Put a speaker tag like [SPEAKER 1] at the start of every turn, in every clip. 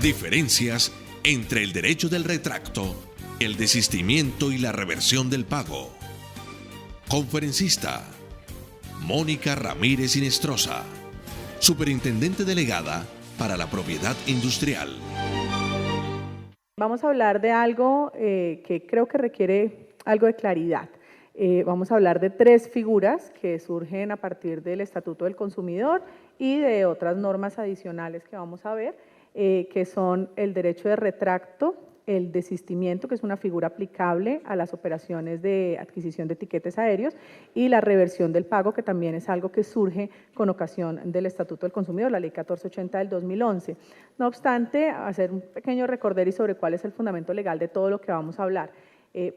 [SPEAKER 1] Diferencias entre el derecho del retracto, el desistimiento y la reversión del pago. Conferencista: Mónica Ramírez Inestrosa, Superintendente Delegada para la Propiedad Industrial.
[SPEAKER 2] Vamos a hablar de algo que creo que requiere algo de claridad. Vamos a hablar de 3 figuras que surgen a partir del Estatuto del Consumidor y de otras normas adicionales que vamos a ver, que son el derecho de retracto, el desistimiento, que es una figura aplicable a las operaciones de adquisición de tiquetes aéreos, y la reversión del pago, que también es algo que surge con ocasión del Estatuto del Consumidor, la Ley 1480 del 2011. No obstante, hacer un pequeño recorderis sobre cuál es el fundamento legal de todo lo que vamos a hablar.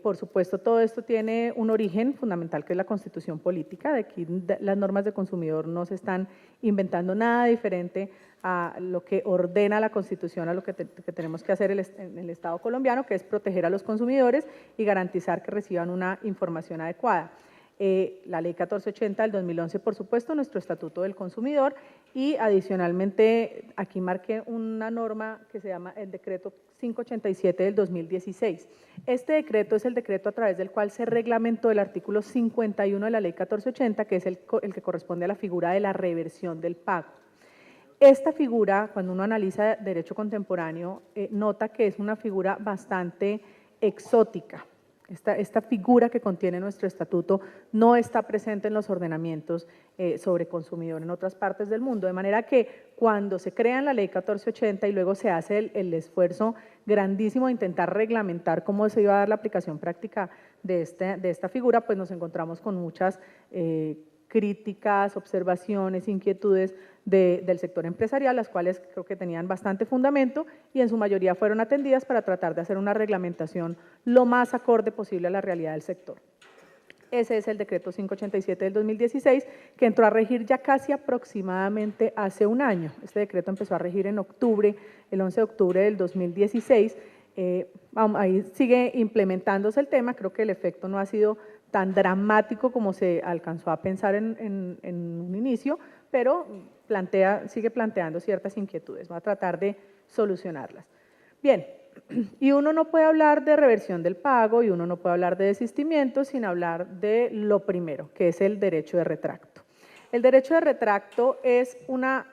[SPEAKER 2] Por supuesto, todo esto tiene un origen fundamental que es la Constitución Política. De aquí las normas de consumidor no se están inventando nada diferente a lo que ordena la Constitución, a lo que tenemos que hacer en el Estado colombiano, que es proteger a los consumidores y garantizar que reciban una información adecuada. La Ley 1480 del 2011, por supuesto, nuestro Estatuto del Consumidor, y adicionalmente aquí marqué una norma que se llama el Decreto 587 del 2016. Este decreto es el decreto a través del cual se reglamentó el artículo 51 de la Ley 1480, que es el que corresponde a la figura de la reversión del pago. Esta figura, cuando uno analiza derecho contemporáneo, nota que es una figura bastante exótica. Esta figura que contiene nuestro estatuto no está presente en los ordenamientos sobre consumidor en otras partes del mundo, de manera que cuando se crea en la Ley 1480 y luego se hace el esfuerzo grandísimo de intentar reglamentar cómo se iba a dar la aplicación práctica de esta figura, pues nos encontramos con muchas críticas, observaciones, inquietudes del sector empresarial, las cuales creo que tenían bastante fundamento y en su mayoría fueron atendidas para tratar de hacer una reglamentación lo más acorde posible a la realidad del sector. Ese es el decreto 587 del 2016, que entró a regir ya casi aproximadamente hace un año. Este decreto empezó a regir en octubre, el 11 de octubre del 2016. Ahí sigue implementándose el tema, creo que el efecto no ha sido tan dramático como se alcanzó a pensar en un inicio, pero sigue planteando ciertas inquietudes. Voy a tratar de solucionarlas. Bien, y uno no puede hablar de reversión del pago y uno no puede hablar de desistimiento sin hablar de lo primero, que es el derecho de retracto. El derecho de retracto es una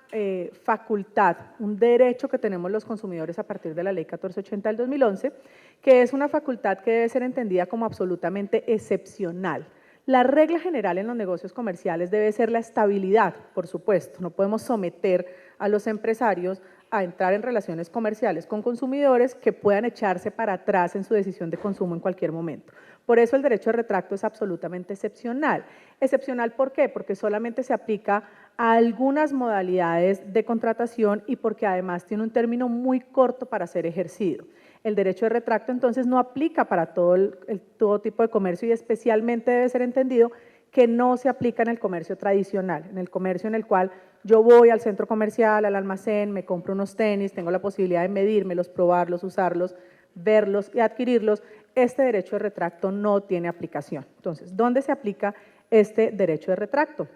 [SPEAKER 2] facultad, un derecho que tenemos los consumidores a partir de la Ley 1480 del 2011, que es una facultad que debe ser entendida como absolutamente excepcional. La regla general en los negocios comerciales debe ser la estabilidad, por supuesto. No podemos someter a los empresarios a entrar en relaciones comerciales con consumidores que puedan echarse para atrás en su decisión de consumo en cualquier momento. Por eso el derecho de retracto es absolutamente excepcional. ¿Excepcional por qué? Porque solamente se aplica a algunas modalidades de contratación y porque además tiene un término muy corto para ser ejercido. El derecho de retracto entonces no aplica para todo tipo de comercio y especialmente debe ser entendido que no se aplica en el comercio tradicional, en el comercio en el cual yo voy al centro comercial, al almacén, me compro unos tenis, tengo la posibilidad de medírmelos, probarlos, usarlos, verlos y adquirirlos. Este derecho de retracto no tiene aplicación. Entonces, ¿dónde se aplica este derecho de retracto?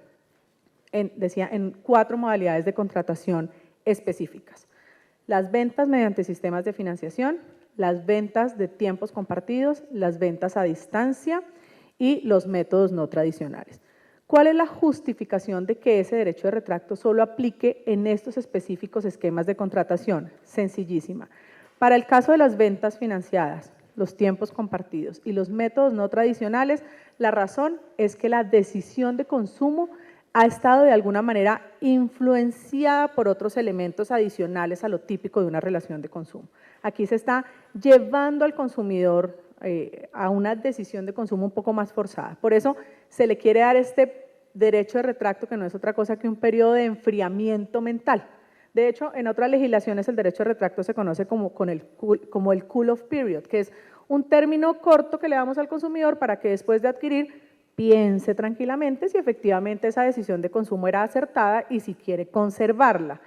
[SPEAKER 2] Decía, en 4 modalidades de contratación específicas. Las ventas mediante sistemas de financiación, las ventas de tiempos compartidos, las ventas a distancia y los métodos no tradicionales. ¿Cuál es la justificación de que ese derecho de retracto solo aplique en estos específicos esquemas de contratación? Sencillísima. Para el caso de las ventas financiadas, los tiempos compartidos y los métodos no tradicionales, la razón es que la decisión de consumo ha estado de alguna manera influenciada por otros elementos adicionales a lo típico de una relación de consumo. Aquí se está llevando al consumidor a una decisión de consumo un poco más forzada. Por eso se le quiere dar este derecho de retracto, que no es otra cosa que un periodo de enfriamiento mental. De hecho, en otras legislaciones el derecho de retracto se conoce como el cool-off period, que es un término corto que le damos al consumidor para que después de adquirir piense tranquilamente si efectivamente esa decisión de consumo era acertada y si quiere conservarla.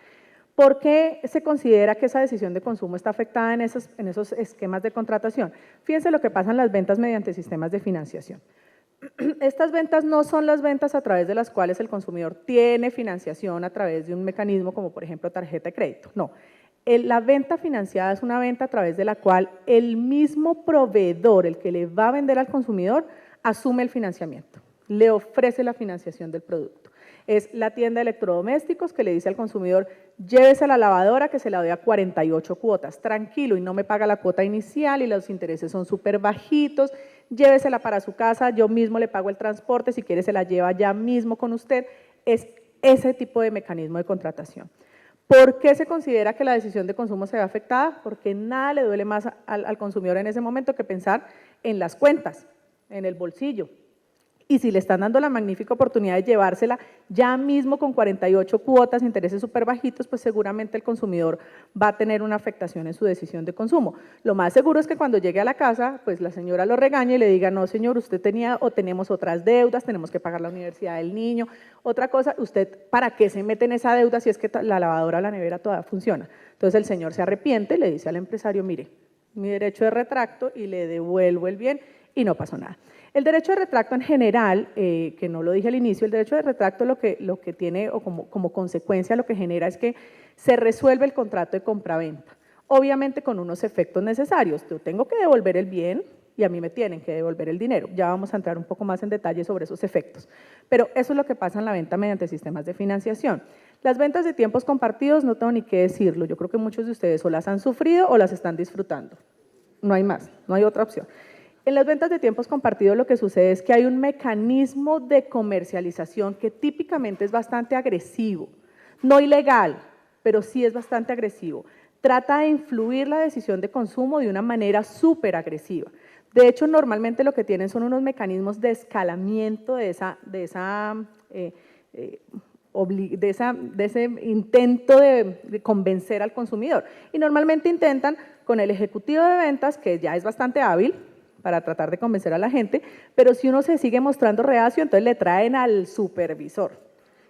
[SPEAKER 2] ¿Por qué se considera que esa decisión de consumo está afectada en esos esquemas de contratación? Fíjense lo que pasa en las ventas mediante sistemas de financiación. Estas ventas no son las ventas a través de las cuales el consumidor tiene financiación a través de un mecanismo como por ejemplo tarjeta de crédito, no. La venta financiada es una venta a través de la cual el mismo proveedor, el que le va a vender al consumidor, asume el financiamiento, le ofrece la financiación del producto. Es la tienda de electrodomésticos que le dice al consumidor, llévese a la lavadora que se la doy a 48 cuotas, tranquilo, y no me paga la cuota inicial y los intereses son súper bajitos, llévesela para su casa, yo mismo le pago el transporte, si quiere se la lleva ya mismo con usted. Es ese tipo de mecanismo de contratación. ¿Por qué se considera que la decisión de consumo se ve afectada? Porque nada le duele más al consumidor en ese momento que pensar en las cuentas, en el bolsillo. Y si le están dando la magnífica oportunidad de llevársela ya mismo con 48 cuotas, intereses súper bajitos, pues seguramente el consumidor va a tener una afectación en su decisión de consumo. Lo más seguro es que cuando llegue a la casa, pues la señora lo regañe y le diga, no señor, usted tenía o tenemos otras deudas, tenemos que pagar la universidad del niño, otra cosa, usted ¿para qué se mete en esa deuda si es que la lavadora o la nevera todavía funciona? Entonces el señor se arrepiente y le dice al empresario, mire, mi derecho de retracto y le devuelvo el bien y no pasó nada. El derecho de retracto en general, que no lo dije al inicio, el derecho de retracto lo que tiene o como consecuencia lo que genera es que se resuelve el contrato de compraventa, obviamente con unos efectos necesarios. Yo tengo que devolver el bien y a mí me tienen que devolver el dinero. Ya vamos a entrar un poco más en detalle sobre esos efectos. Pero eso es lo que pasa en la venta mediante sistemas de financiación. Las ventas de tiempos compartidos, no tengo ni qué decirlo, yo creo que muchos de ustedes o las han sufrido o las están disfrutando. No hay más, no hay otra opción. En las ventas de tiempos compartidos lo que sucede es que hay un mecanismo de comercialización que típicamente es bastante agresivo, no ilegal, pero sí es bastante agresivo. Trata de influir la decisión de consumo de una manera súper agresiva. De hecho, normalmente lo que tienen son unos mecanismos de escalamiento de ese intento de convencer al consumidor. Y normalmente intentan con el ejecutivo de ventas, que ya es bastante hábil, para tratar de convencer a la gente, pero si uno se sigue mostrando reacio, entonces le traen al supervisor.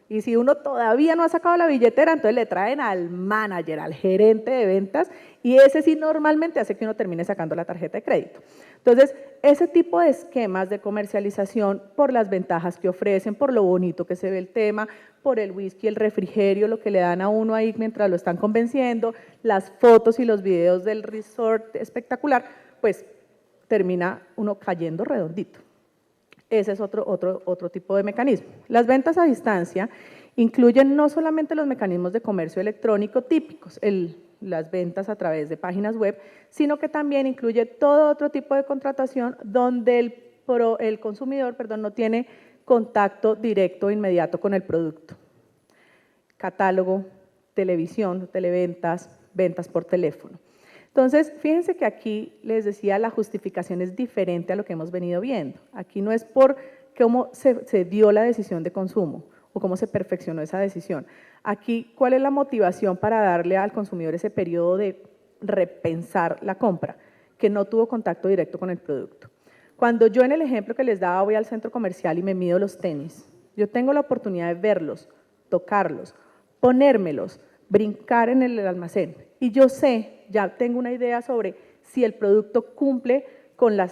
[SPEAKER 2] Y si uno todavía no ha sacado la billetera, entonces le traen al manager, al gerente de ventas, y ese sí normalmente hace que uno termine sacando la tarjeta de crédito. Entonces, ese tipo de esquemas de comercialización, por las ventajas que ofrecen, por lo bonito que se ve el tema, por el whisky, el refrigerio, lo que le dan a uno ahí mientras lo están convenciendo, las fotos y los videos del resort espectacular, pues termina uno cayendo redondito. Ese es otro tipo de mecanismo. Las ventas a distancia incluyen no solamente los mecanismos de comercio electrónico típicos, las ventas a través de páginas web, sino que también incluye todo otro tipo de contratación donde el consumidor no tiene contacto directo e inmediato con el producto. Catálogo, televisión, televentas, ventas por teléfono. Entonces, fíjense que aquí les decía, la justificación es diferente a lo que hemos venido viendo. Aquí no es por cómo se dio la decisión de consumo o cómo se perfeccionó esa decisión. Aquí, ¿cuál es la motivación para darle al consumidor ese periodo de repensar la compra? Que no tuvo contacto directo con el producto. Cuando yo en el ejemplo que les daba voy al centro comercial y me mido los tenis, yo tengo la oportunidad de verlos, tocarlos, ponérmelos, brincar en el almacén y yo sé, ya tengo una idea sobre si el producto cumple con lo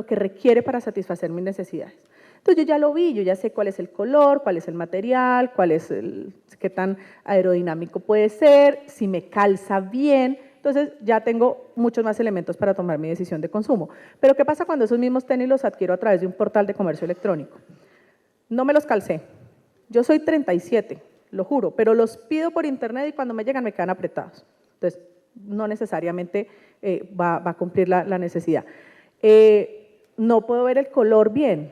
[SPEAKER 2] que requiere para satisfacer mis necesidades. Entonces yo ya lo vi, yo ya sé cuál es el color, cuál es el material, qué tan aerodinámico puede ser, si me calza bien. Entonces ya tengo muchos más elementos para tomar mi decisión de consumo. Pero ¿qué pasa cuando esos mismos tenis los adquiero a través de un portal de comercio electrónico? No me los calcé. Yo soy 37, lo juro, pero los pido por internet y cuando me llegan me quedan apretados. Entonces, no necesariamente va a cumplir la necesidad. No puedo ver el color bien,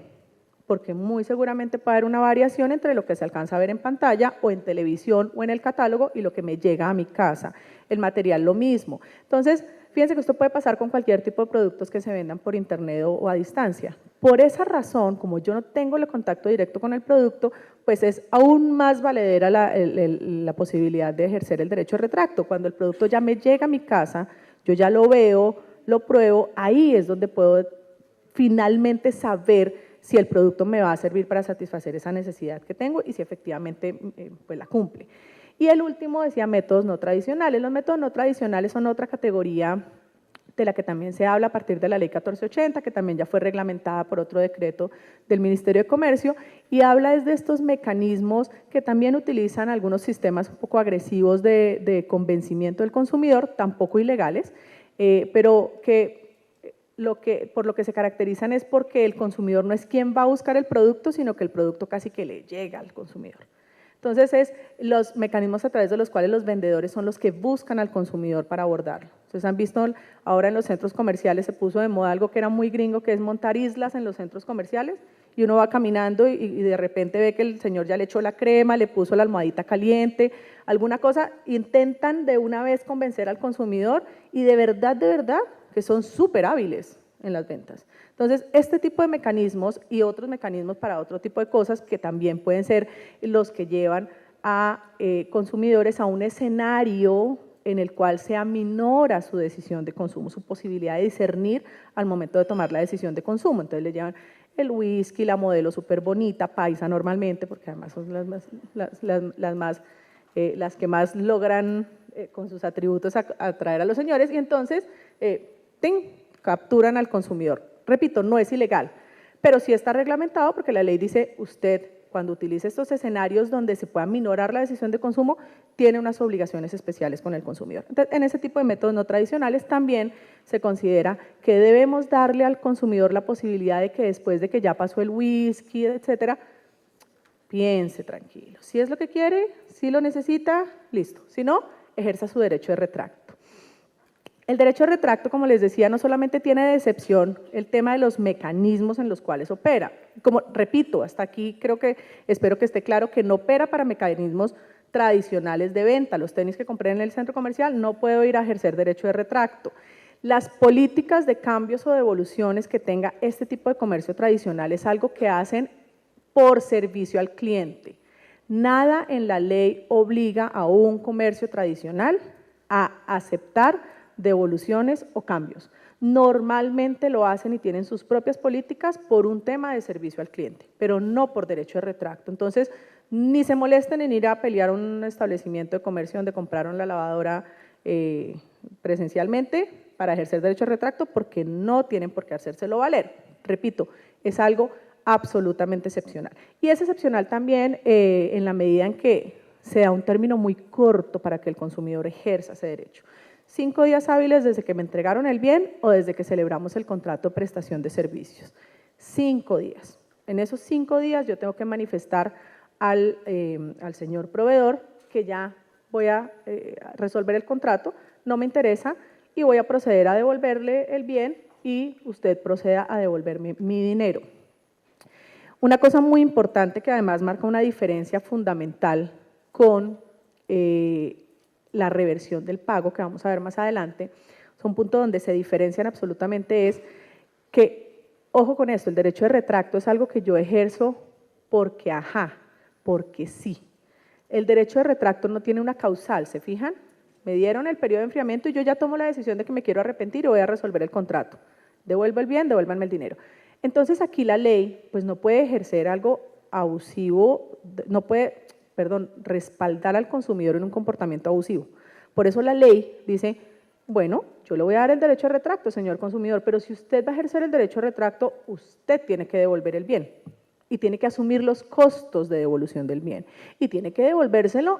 [SPEAKER 2] porque muy seguramente puede haber una variación entre lo que se alcanza a ver en pantalla o en televisión o en el catálogo y lo que me llega a mi casa. El material lo mismo. Entonces, fíjense que esto puede pasar con cualquier tipo de productos que se vendan por internet o a distancia. Por esa razón, como yo no tengo el contacto directo con el producto, pues es aún más valedera la posibilidad de ejercer el derecho de retracto. Cuando el producto ya me llega a mi casa, yo ya lo veo, lo pruebo, ahí es donde puedo finalmente saber si el producto me va a servir para satisfacer esa necesidad que tengo y si efectivamente pues la cumple. Y el último decía métodos no tradicionales. Los métodos no tradicionales son otra categoría de la que también se habla a partir de la Ley 1480, que también ya fue reglamentada por otro decreto del Ministerio de Comercio, y habla desde estos mecanismos que también utilizan algunos sistemas un poco agresivos de convencimiento del consumidor, tampoco ilegales, pero que por lo que se caracterizan es porque el consumidor no es quien va a buscar el producto, sino que el producto casi que le llega al consumidor. Entonces, es los mecanismos a través de los cuales los vendedores son los que buscan al consumidor para abordarlo. Ustedes han visto ahora en los centros comerciales se puso de moda algo que era muy gringo, que es montar islas en los centros comerciales, y uno va caminando y de repente ve que el señor ya le echó la crema, le puso la almohadita caliente, alguna cosa, intentan de una vez convencer al consumidor y de verdad, que son súper hábiles en las ventas. Entonces, este tipo de mecanismos y otros mecanismos para otro tipo de cosas que también pueden ser los que llevan a consumidores a un escenario en el cual se aminora su decisión de consumo, su posibilidad de discernir al momento de tomar la decisión de consumo. Entonces, le llevan el whisky, la modelo súper bonita, paisa normalmente, porque además son las que más logran con sus atributos atraer a los señores, y entonces capturan al consumidor. Repito, no es ilegal, pero sí está reglamentado porque la ley dice, usted cuando utilice estos escenarios donde se pueda minorar la decisión de consumo, tiene unas obligaciones especiales con el consumidor. Entonces, en ese tipo de métodos no tradicionales también se considera que debemos darle al consumidor la posibilidad de que después de que ya pasó el whisky, etcétera, piense tranquilo. Si es lo que quiere, si lo necesita, listo. Si no, ejerza su derecho de retracto. El derecho de retracto, como les decía, no solamente tiene de excepción el tema de los mecanismos en los cuales opera. Como repito, hasta aquí espero que esté claro que no opera para mecanismos tradicionales de venta. Los tenis que compré en el centro comercial no puedo ir a ejercer derecho de retracto. Las políticas de cambios o devoluciones que tenga este tipo de comercio tradicional es algo que hacen por servicio al cliente. Nada en la ley obliga a un comercio tradicional a aceptar devoluciones o cambios. Normalmente lo hacen y tienen sus propias políticas por un tema de servicio al cliente, pero no por derecho de retracto. Entonces, ni se molesten en ir a pelear a un establecimiento de comercio donde compraron la lavadora presencialmente para ejercer derecho de retracto, porque no tienen por qué hacérselo valer. Repito, es algo absolutamente excepcional. Y es excepcional también en la medida en que sea un término muy corto para que el consumidor ejerza ese derecho. 5 días hábiles desde que me entregaron el bien o desde que celebramos el contrato de prestación de servicios. 5 días. En esos 5 días yo tengo que manifestar al señor proveedor que ya voy a resolver el contrato, no me interesa y voy a proceder a devolverle el bien y usted proceda a devolverme mi dinero. Una cosa muy importante que además marca una diferencia fundamental con la reversión del pago, que vamos a ver más adelante, es un punto donde se diferencian absolutamente, es que, ojo con esto, el derecho de retracto es algo que yo ejerzo porque porque sí. El derecho de retracto no tiene una causal, ¿se fijan? Me dieron el periodo de enfriamiento y yo ya tomo la decisión de que me quiero arrepentir y voy a resolver el contrato. Devuelvo el bien, devuélvanme el dinero. Entonces aquí la ley pues no puede ejercer algo abusivo, no puede respaldar al consumidor en un comportamiento abusivo. Por eso la ley dice, bueno, yo le voy a dar el derecho de retracto, señor consumidor, pero si usted va a ejercer el derecho de retracto, usted tiene que devolver el bien y tiene que asumir los costos de devolución del bien y tiene que devolvérselo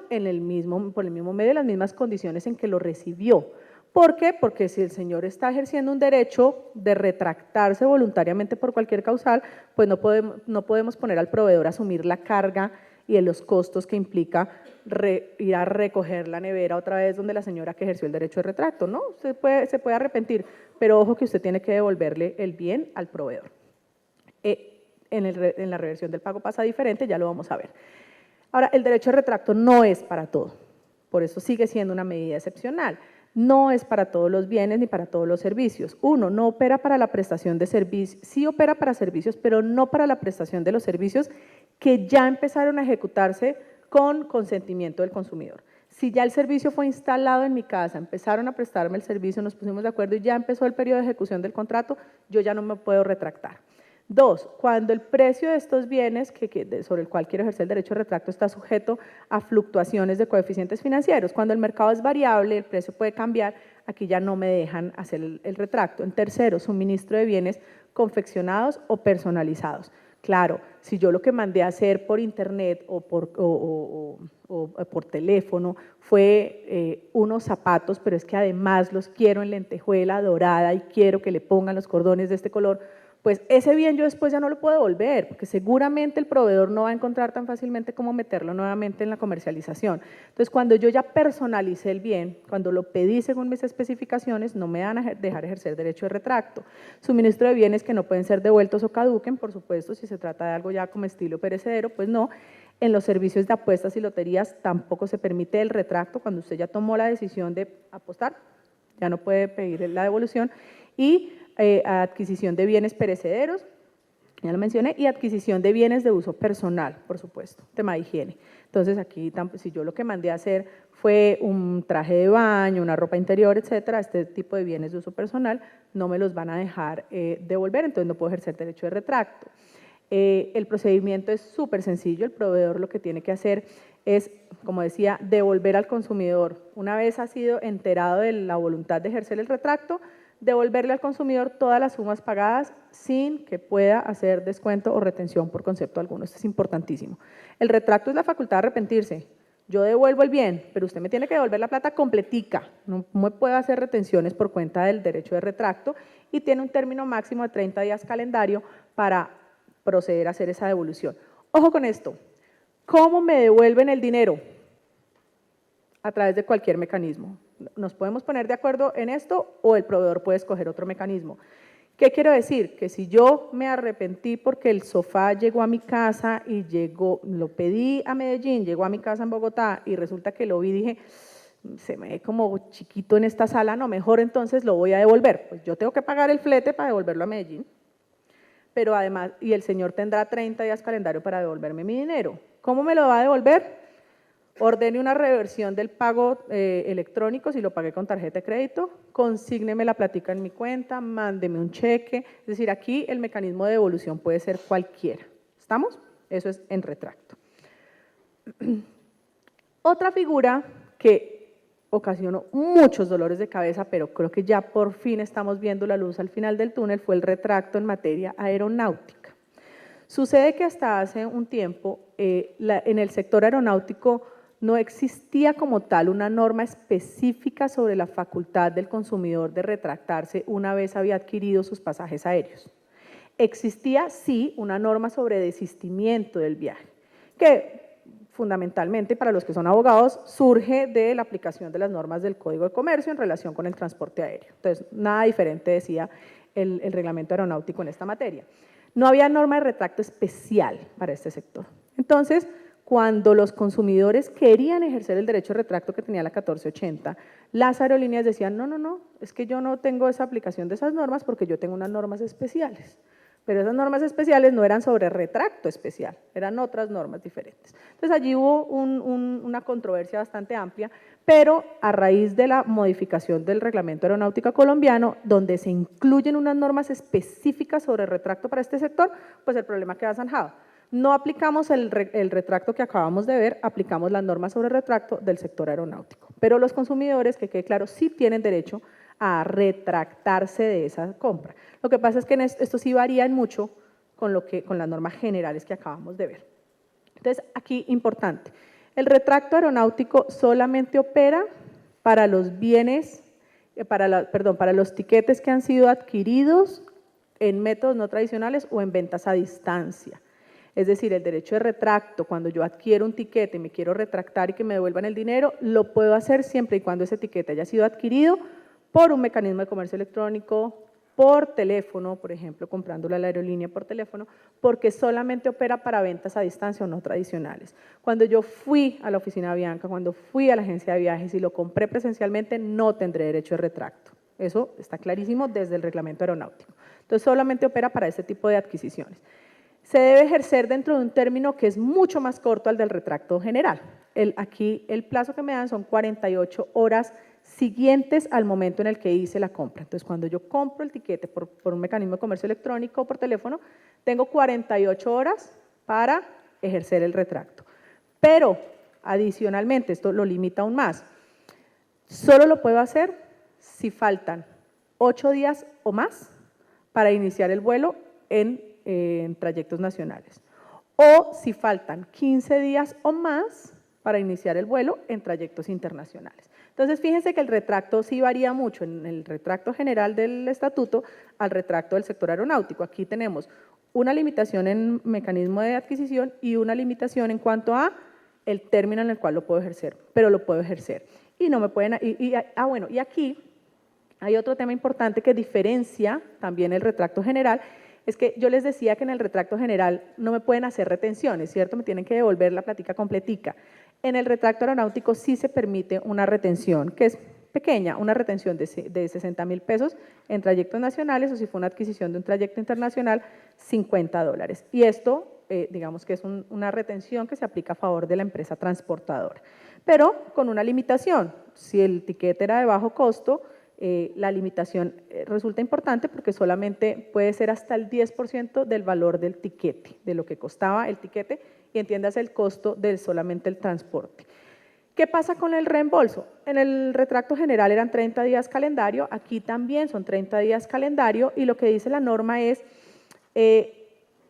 [SPEAKER 2] por el mismo medio, en las mismas condiciones en que lo recibió. ¿Por qué? Porque si el señor está ejerciendo un derecho de retractarse voluntariamente por cualquier causal, pues no podemos poner al proveedor a asumir la carga y de los costos que implica ir a recoger la nevera otra vez donde la señora que ejerció el derecho de retracto, ¿no? Se puede arrepentir, pero ojo que usted tiene que devolverle el bien al proveedor. En la reversión del pago pasa diferente, ya lo vamos a ver. Ahora, el derecho de retracto no es para todo, por eso sigue siendo una medida excepcional. No es para todos los bienes ni para todos los servicios. Uno, no opera para la prestación de servicios, sí opera para servicios, pero no para la prestación de los servicios que ya empezaron a ejecutarse con consentimiento del consumidor. Si ya el servicio fue instalado en mi casa, empezaron a prestarme el servicio, nos pusimos de acuerdo y ya empezó el periodo de ejecución del contrato, yo ya no me puedo retractar. 2, cuando el precio de estos bienes sobre el cual quiero ejercer el derecho de retracto está sujeto a fluctuaciones de coeficientes financieros. Cuando el mercado es variable, el precio puede cambiar, aquí ya no me dejan hacer el retracto. En tercero, suministro de bienes confeccionados o personalizados. Claro, si yo lo que mandé a hacer por internet o por teléfono fue unos zapatos, pero es que además los quiero en lentejuela dorada y quiero que le pongan los cordones de este color, pues ese bien yo después ya no lo puedo devolver, porque seguramente el proveedor no va a encontrar tan fácilmente cómo meterlo nuevamente en la comercialización. Entonces, cuando yo ya personalicé el bien, cuando lo pedí según mis especificaciones, no me van a dejar ejercer derecho de retracto. Suministro de bienes que no pueden ser devueltos o caduquen, por supuesto, si se trata de algo ya comestible o perecedero, pues no. En los servicios de apuestas y loterías tampoco se permite el retracto. Cuando usted ya tomó la decisión de apostar, ya no puede pedir la devolución. Y adquisición de bienes perecederos, ya lo mencioné, y adquisición de bienes de uso personal, por supuesto, tema de higiene. Entonces aquí, si yo lo que mandé a hacer fue un traje de baño, una ropa interior, etcétera, este tipo de bienes de uso personal no me los van a dejar devolver, entonces no puedo ejercer derecho de retracto. El procedimiento es súper sencillo, el proveedor lo que tiene que hacer es, como decía, devolver al consumidor. Una vez ha sido enterado de la voluntad de ejercer el retracto, devolverle al consumidor todas las sumas pagadas sin que pueda hacer descuento o retención por concepto alguno. Esto es importantísimo. El retracto es la facultad de arrepentirse. Yo devuelvo el bien, pero usted me tiene que devolver la plata completica. No me puede hacer retenciones por cuenta del derecho de retracto y tiene un término máximo de 30 días calendario para proceder a hacer esa devolución. Ojo con esto. ¿Cómo me devuelven el dinero? A través de cualquier mecanismo. Nos podemos poner de acuerdo en esto o el proveedor puede escoger otro mecanismo. ¿Qué quiero decir? Que si yo me arrepentí porque el sofá llegó a mi casa y lo pedí a Medellín, llegó a mi casa en Bogotá y resulta que lo vi y dije, se me ve como chiquito en esta sala, no, mejor entonces lo voy a devolver. Pues yo tengo que pagar el flete para devolverlo a Medellín, pero además, y el señor tendrá 30 días calendario para devolverme mi dinero. ¿Cómo me lo va a devolver? Ordene una reversión del pago electrónico si lo pagué con tarjeta de crédito, consígneme la plática en mi cuenta, mándeme un cheque, es decir, aquí el mecanismo de devolución puede ser cualquiera. ¿Estamos? Eso es en retracto. Otra figura que ocasionó muchos dolores de cabeza, pero creo que ya por fin estamos viendo la luz al final del túnel, fue el retracto en materia aeronáutica. Sucede que hasta hace un tiempo en el sector aeronáutico no existía como tal una norma específica sobre la facultad del consumidor de retractarse una vez había adquirido sus pasajes aéreos. Existía, sí, una norma sobre desistimiento del viaje, que fundamentalmente para los que son abogados surge de la aplicación de las normas del Código de Comercio en relación con el transporte aéreo. Entonces, nada diferente decía el reglamento aeronáutico en esta materia. No había norma de retracto especial para este sector. Entonces, cuando los consumidores querían ejercer el derecho de retracto que tenía la 1480, las aerolíneas decían, no, es que yo no tengo esa aplicación de esas normas porque yo tengo unas normas especiales. Pero esas normas especiales no eran sobre retracto especial, eran otras normas diferentes. Entonces allí hubo una controversia bastante amplia, pero a raíz de la modificación del reglamento aeronáutico colombiano, donde se incluyen unas normas específicas sobre retracto para este sector, pues el problema queda zanjado. No aplicamos el retracto que acabamos de ver, aplicamos las normas sobre retracto del sector aeronáutico. Pero los consumidores, que quede claro, sí tienen derecho a retractarse de esa compra. Lo que pasa es que esto sí varía mucho con las normas generales que acabamos de ver. Entonces, aquí importante, el retracto aeronáutico solamente opera para los bienes, para los tiquetes que han sido adquiridos en métodos no tradicionales o en ventas a distancia. Es decir, el derecho de retracto, cuando yo adquiero un tiquete y me quiero retractar y que me devuelvan el dinero, lo puedo hacer siempre y cuando ese tiquete haya sido adquirido por un mecanismo de comercio electrónico, por teléfono, por ejemplo, comprándolo a la aerolínea por teléfono, porque solamente opera para ventas a distancia o no tradicionales. Cuando yo fui a la oficina Avianca, cuando fui a la agencia de viajes y lo compré presencialmente, no tendré derecho de retracto. Eso está clarísimo desde el reglamento aeronáutico. Entonces, solamente opera para este tipo de adquisiciones. Se debe ejercer dentro de un término que es mucho más corto al del retracto general. Aquí el plazo que me dan son 48 horas siguientes al momento en el que hice la compra. Entonces, cuando yo compro el tiquete por un mecanismo de comercio electrónico o por teléfono, tengo 48 horas para ejercer el retracto. Pero, adicionalmente, esto lo limita aún más, solo lo puedo hacer si faltan 8 días o más para iniciar el vuelo en trayectos nacionales, o si faltan 15 días o más para iniciar el vuelo en trayectos internacionales. Entonces, fíjense que el retracto sí varía mucho en el retracto general del estatuto al retracto del sector aeronáutico. Aquí tenemos una limitación en mecanismo de adquisición y una limitación en cuanto a el término en el cual lo puedo ejercer, pero lo puedo ejercer. Y no me pueden, bueno, y aquí hay otro tema importante que diferencia también el retracto general, es que yo les decía que en el retracto general no me pueden hacer retenciones, ¿cierto? Me tienen que devolver la plática completica. En el retracto aeronáutico sí se permite una retención, que es pequeña, una retención de 60.000 pesos en trayectos nacionales, o si fue una adquisición de un trayecto internacional, $50. Y esto, digamos que es una retención que se aplica a favor de la empresa transportadora, pero con una limitación. Si el tiquete era de bajo costo, la limitación resulta importante porque solamente puede ser hasta el 10% del valor del tiquete, de lo que costaba el tiquete, y entiéndase el costo de solamente el transporte. ¿Qué pasa con el reembolso? En el retracto general eran 30 días calendario, aquí también son 30 días calendario, y lo que dice la norma es,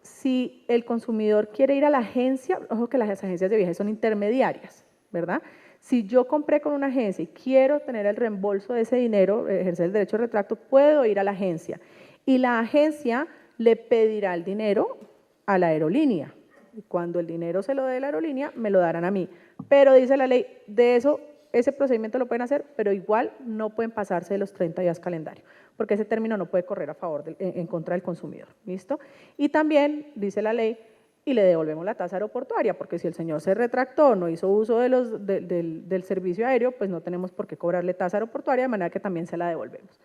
[SPEAKER 2] si el consumidor quiere ir a la agencia, ojo que las agencias de viajes son intermediarias, ¿verdad? Si yo compré con una agencia y quiero tener el reembolso de ese dinero, ejercer el derecho de retracto, puedo ir a la agencia, y la agencia le pedirá el dinero a la aerolínea. Y cuando el dinero se lo dé la aerolínea, me lo darán a mí. Pero dice la ley, de eso, ese procedimiento lo pueden hacer, pero igual no pueden pasarse de los 30 días calendario, porque ese término no puede correr a favor en contra del consumidor. ¿Listo? Y también dice la ley, y le devolvemos la tasa aeroportuaria, porque si el señor se retractó, no hizo uso del servicio aéreo, pues no tenemos por qué cobrarle tasa aeroportuaria, de manera que también se la devolvemos.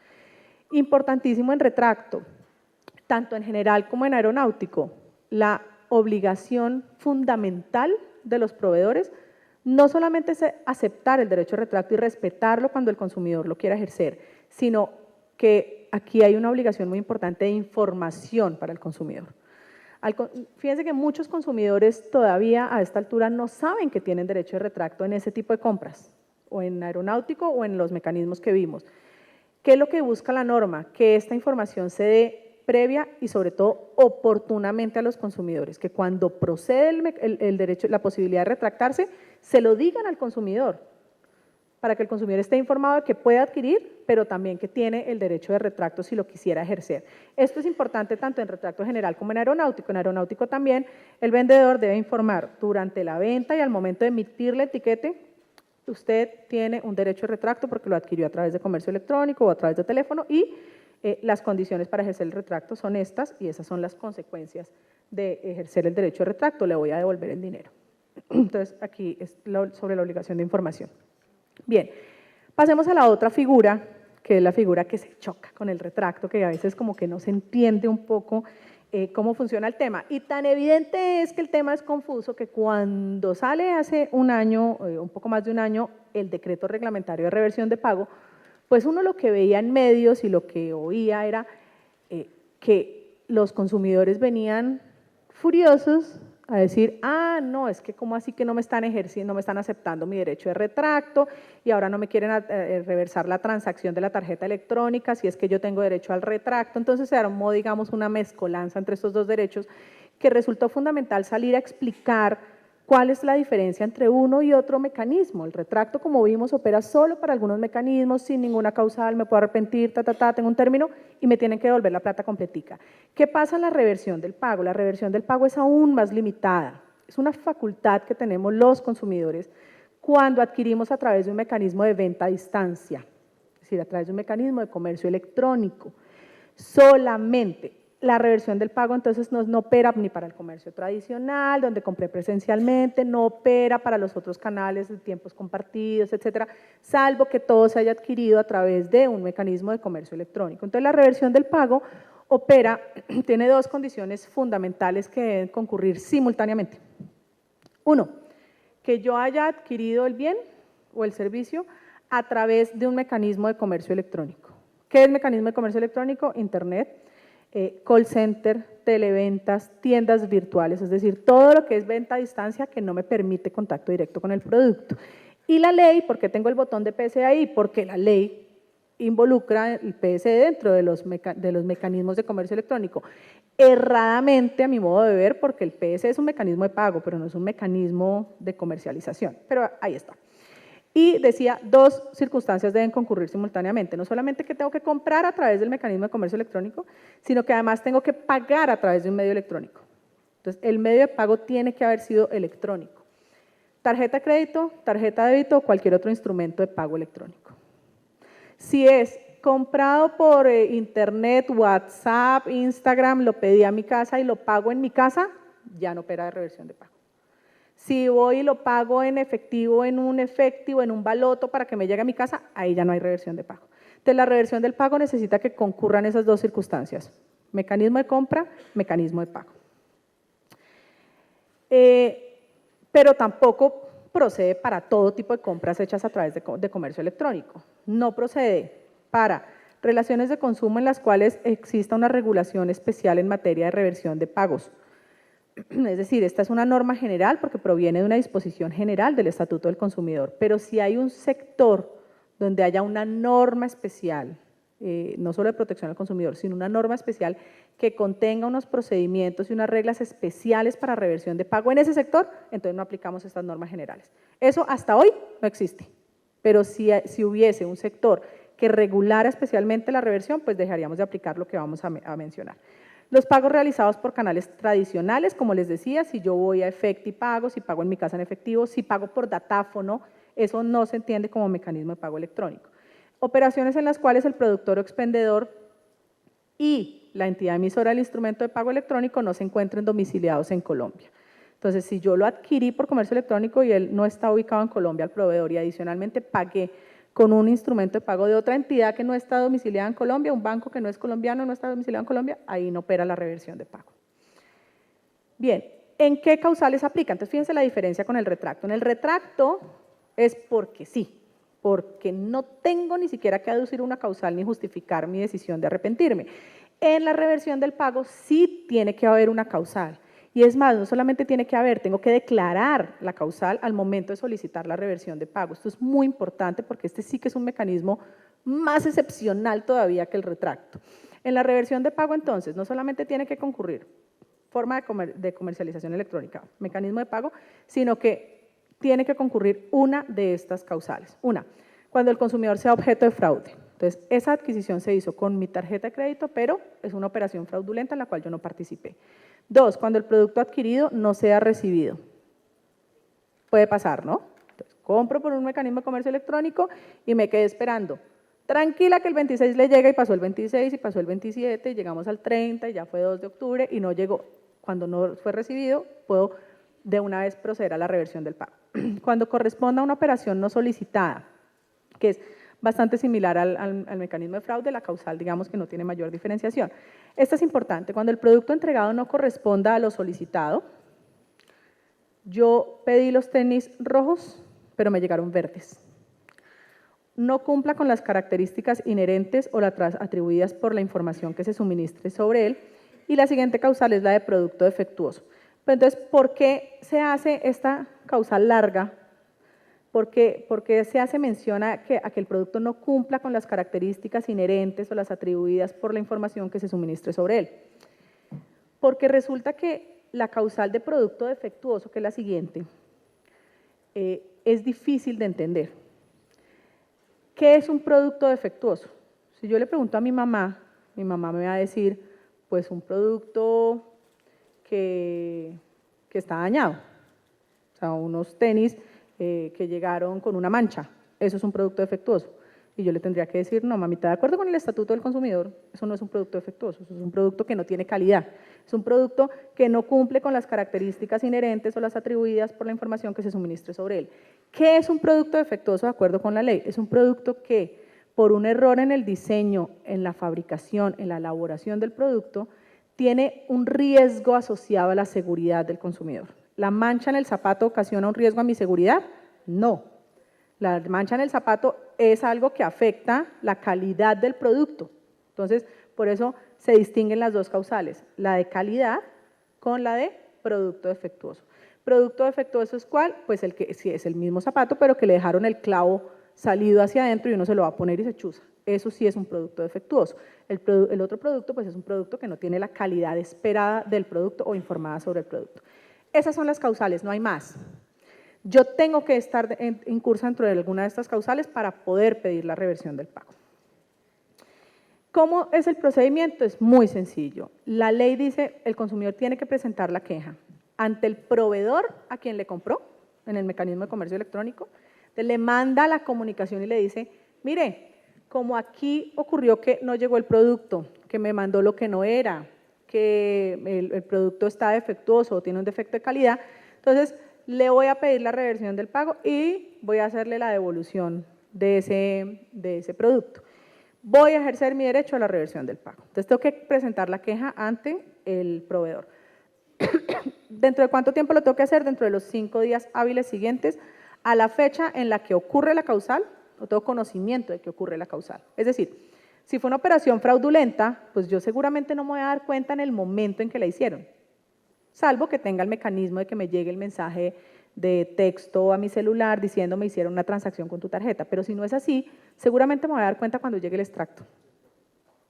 [SPEAKER 2] Importantísimo en retracto, tanto en general como en aeronáutico, la obligación fundamental de los proveedores no solamente es aceptar el derecho de retracto y respetarlo cuando el consumidor lo quiera ejercer, sino que aquí hay una obligación muy importante de información para el consumidor. Fíjense que muchos consumidores todavía a esta altura no saben que tienen derecho de retracto en ese tipo de compras, o en aeronáutico o en los mecanismos que vimos. ¿Qué es lo que busca la norma? Que esta información se dé previa y sobre todo oportunamente a los consumidores, que cuando procede el derecho, la posibilidad de retractarse, se lo digan al consumidor, para que el consumidor esté informado de que puede adquirir, pero también que tiene el derecho de retracto si lo quisiera ejercer. Esto es importante tanto en retracto general como en aeronáutico. En aeronáutico también el vendedor debe informar durante la venta y al momento de emitirle el etiquete, usted tiene un derecho de retracto porque lo adquirió a través de comercio electrónico o a través de teléfono, y las condiciones para ejercer el retracto son estas, y esas son las consecuencias de ejercer el derecho de retracto, le voy a devolver el dinero. Entonces, aquí es sobre la obligación de información. Bien, pasemos a la otra figura, que es la figura que se choca con el retracto, que a veces como que no se entiende un poco cómo funciona el tema. Y tan evidente es que el tema es confuso que cuando sale hace un año, un poco más de un año, el decreto reglamentario de reversión de pago, pues uno lo que veía en medios y lo que oía era que los consumidores venían furiosos a decir, no, es que cómo así que no me están ejerciendo, no me están aceptando mi derecho de retracto y ahora no me quieren reversar la transacción de la tarjeta electrónica si es que yo tengo derecho al retracto. Entonces se armó, digamos, una mezcolanza entre estos dos derechos que resultó fundamental salir a explicar cuál es la diferencia entre uno y otro mecanismo. El retracto, como vimos, opera solo para algunos mecanismos, sin ninguna causal, me puedo arrepentir, tengo un término y me tienen que devolver la plata completica. ¿Qué pasa en la reversión del pago? La reversión del pago es aún más limitada. Es una facultad que tenemos los consumidores cuando adquirimos a través de un mecanismo de venta a distancia, es decir, a través de un mecanismo de comercio electrónico. Solamente la reversión del pago entonces no opera ni para el comercio tradicional, donde compré presencialmente, no opera para los otros canales de tiempos compartidos, etcétera, salvo que todo se haya adquirido a través de un mecanismo de comercio electrónico. Entonces la reversión del pago opera, tiene dos condiciones fundamentales que deben concurrir simultáneamente. Uno, que yo haya adquirido el bien o el servicio a través de un mecanismo de comercio electrónico. ¿Qué es mecanismo de comercio electrónico? Internet, call center, televentas, tiendas virtuales, es decir, todo lo que es venta a distancia que no me permite contacto directo con el producto. Y la ley, ¿por qué tengo el botón de PC ahí? Porque la ley involucra el PSD dentro de los mecanismos de comercio electrónico. Erradamente, a mi modo de ver, porque el PSD es un mecanismo de pago, pero no es un mecanismo de comercialización. Pero ahí está. Y decía, dos circunstancias deben concurrir simultáneamente. No solamente que tengo que comprar a través del mecanismo de comercio electrónico, sino que además tengo que pagar a través de un medio electrónico. Entonces, el medio de pago tiene que haber sido electrónico. Tarjeta de crédito, tarjeta de débito o cualquier otro instrumento de pago electrónico. Si es comprado por internet, WhatsApp, Instagram, lo pedí a mi casa y lo pago en mi casa, ya no opera de reversión de pago. Si voy y lo pago en efectivo, en un baloto para que me llegue a mi casa, ahí ya no hay reversión de pago. Entonces, la reversión del pago necesita que concurran esas dos circunstancias, mecanismo de compra, mecanismo de pago. Pero tampoco procede para todo tipo de compras hechas a través de comercio electrónico. No procede para relaciones de consumo en las cuales exista una regulación especial en materia de reversión de pagos. Es decir, esta es una norma general porque proviene de una disposición general del Estatuto del Consumidor, pero si hay un sector donde haya una norma especial, no solo de protección al consumidor, sino una norma especial que contenga unos procedimientos y unas reglas especiales para reversión de pago en ese sector, entonces no aplicamos estas normas generales. Eso hasta hoy no existe, pero si hubiese un sector que regulara especialmente la reversión, pues dejaríamos de aplicar lo que vamos a mencionar. Los pagos realizados por canales tradicionales, como les decía, si yo voy a Efectipago, si pago en mi casa en efectivo, si pago por datáfono, eso no se entiende como mecanismo de pago electrónico. Operaciones en las cuales el productor o expendedor y la entidad emisora del instrumento de pago electrónico no se encuentren domiciliados en Colombia. Entonces, si yo lo adquirí por comercio electrónico y él no está ubicado en Colombia, al proveedor, y adicionalmente pagué con un instrumento de pago de otra entidad que no está domiciliada en Colombia, un banco que no es colombiano, no está domiciliado en Colombia, ahí no opera la reversión de pago. Bien, ¿en qué causales aplica? Entonces, fíjense la diferencia con el retracto. En el retracto es porque sí, porque no tengo ni siquiera que aducir una causal ni justificar mi decisión de arrepentirme. En la reversión del pago sí tiene que haber una causal. Y es más, no solamente tiene que haber, tengo que declarar la causal al momento de solicitar la reversión de pago. Esto es muy importante porque este sí que es un mecanismo más excepcional todavía que el retracto. En la reversión de pago, entonces, no solamente tiene que concurrir forma de comercialización electrónica, mecanismo de pago, sino que tiene que concurrir una de estas causales. Una, cuando el consumidor sea objeto de fraude. Entonces, esa adquisición se hizo con mi tarjeta de crédito, pero es una operación fraudulenta en la cual yo no participé. Dos, cuando el producto adquirido no sea recibido. Puede pasar, ¿no? Entonces, compro por un mecanismo de comercio electrónico y me quedé esperando. Tranquila que el 26 le llega y pasó el 26 y pasó el 27 y llegamos al 30 y ya fue 2 de octubre y no llegó. Cuando no fue recibido, puedo de una vez proceder a la reversión del pago. Cuando corresponda a una operación no solicitada, que es bastante similar al mecanismo de fraude, la causal digamos que no tiene mayor diferenciación. Esto es importante, cuando el producto entregado no corresponda a lo solicitado, yo pedí los tenis rojos, pero me llegaron verdes. No cumpla con las características inherentes o las atribuidas por la información que se suministre sobre él, y la siguiente causal es la de producto defectuoso. Pero entonces, ¿por qué se hace esta causal larga? ¿Por qué se hace mención a que el producto no cumpla con las características inherentes o las atribuidas por la información que se suministre sobre él? Porque resulta que la causal de producto defectuoso, que es la siguiente, es difícil de entender. ¿Qué es un producto defectuoso? Si yo le pregunto a mi mamá me va a decir, pues un producto que está dañado, o sea, unos tenis que llegaron con una mancha, eso es un producto defectuoso. Y yo le tendría que decir, no, mamita, de acuerdo con el Estatuto del Consumidor, eso no es un producto defectuoso, eso es un producto que no tiene calidad, es un producto que no cumple con las características inherentes o las atribuidas por la información que se suministre sobre él. ¿Qué es un producto defectuoso de acuerdo con la ley? Es un producto que, por un error en el diseño, en la fabricación, en la elaboración del producto, tiene un riesgo asociado a la seguridad del consumidor. ¿La mancha en el zapato ocasiona un riesgo a mi seguridad? No. La mancha en el zapato es algo que afecta la calidad del producto. Entonces, por eso se distinguen las dos causales, la de calidad con la de producto defectuoso. Producto defectuoso es ¿cuál? Pues el que sí es el mismo zapato, pero que le dejaron el clavo salido hacia adentro y uno se lo va a poner y se chuza. Eso sí es un producto defectuoso. El otro producto pues es un producto que no tiene la calidad esperada del producto o informada sobre el producto. Esas son las causales, no hay más. Yo tengo que estar incursa dentro de alguna de estas causales para poder pedir la reversión del pago. ¿Cómo es el procedimiento? Es muy sencillo. La ley dice el consumidor tiene que presentar la queja ante el proveedor a quien le compró en el mecanismo de comercio electrónico. Entonces, le manda la comunicación y le dice, mire, como aquí ocurrió que no llegó el producto, que me mandó lo que no era, que el producto está defectuoso o tiene un defecto de calidad, entonces le voy a pedir la reversión del pago y voy a hacerle la devolución de ese producto. Voy a ejercer mi derecho a la reversión del pago. Entonces tengo que presentar la queja ante el proveedor. ¿Dentro de cuánto tiempo lo tengo que hacer? Dentro de los 5 días hábiles siguientes a la fecha en la que ocurre la causal, no tengo conocimiento de que ocurre la causal. Es decir, si fue una operación fraudulenta, pues yo seguramente no me voy a dar cuenta en el momento en que la hicieron, salvo que tenga el mecanismo de que me llegue el mensaje de texto a mi celular diciendo me hicieron una transacción con tu tarjeta, pero si no es así, seguramente me voy a dar cuenta cuando llegue el extracto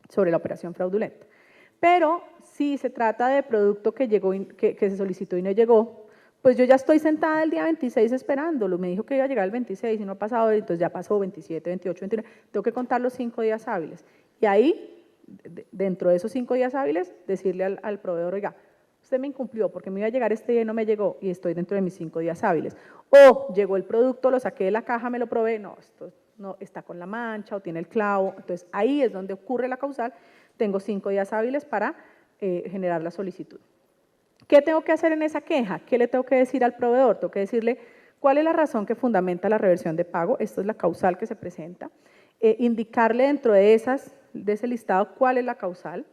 [SPEAKER 2] sobre la operación fraudulenta. Pero si se trata de producto que llegó, que se solicitó y no llegó, pues yo ya estoy sentada el día 26 esperándolo, me dijo que iba a llegar el 26 y no ha pasado, entonces ya pasó 27, 28, 29, tengo que contar los 5 días hábiles. Y ahí, dentro de esos 5 días hábiles, decirle al proveedor, oiga, usted me incumplió porque me iba a llegar este día y no me llegó y estoy dentro de mis 5 días hábiles. O llegó el producto, lo saqué de la caja, me lo probé, no, esto no está con la mancha o tiene el clavo, entonces ahí es donde ocurre la causal, tengo 5 días hábiles para generar la solicitud. ¿Qué tengo que hacer en esa queja? ¿Qué le tengo que decir al proveedor? Tengo que decirle cuál es la razón que fundamenta la reversión de pago, esto es la causal que se presenta, indicarle dentro de ese listado cuál es la causal,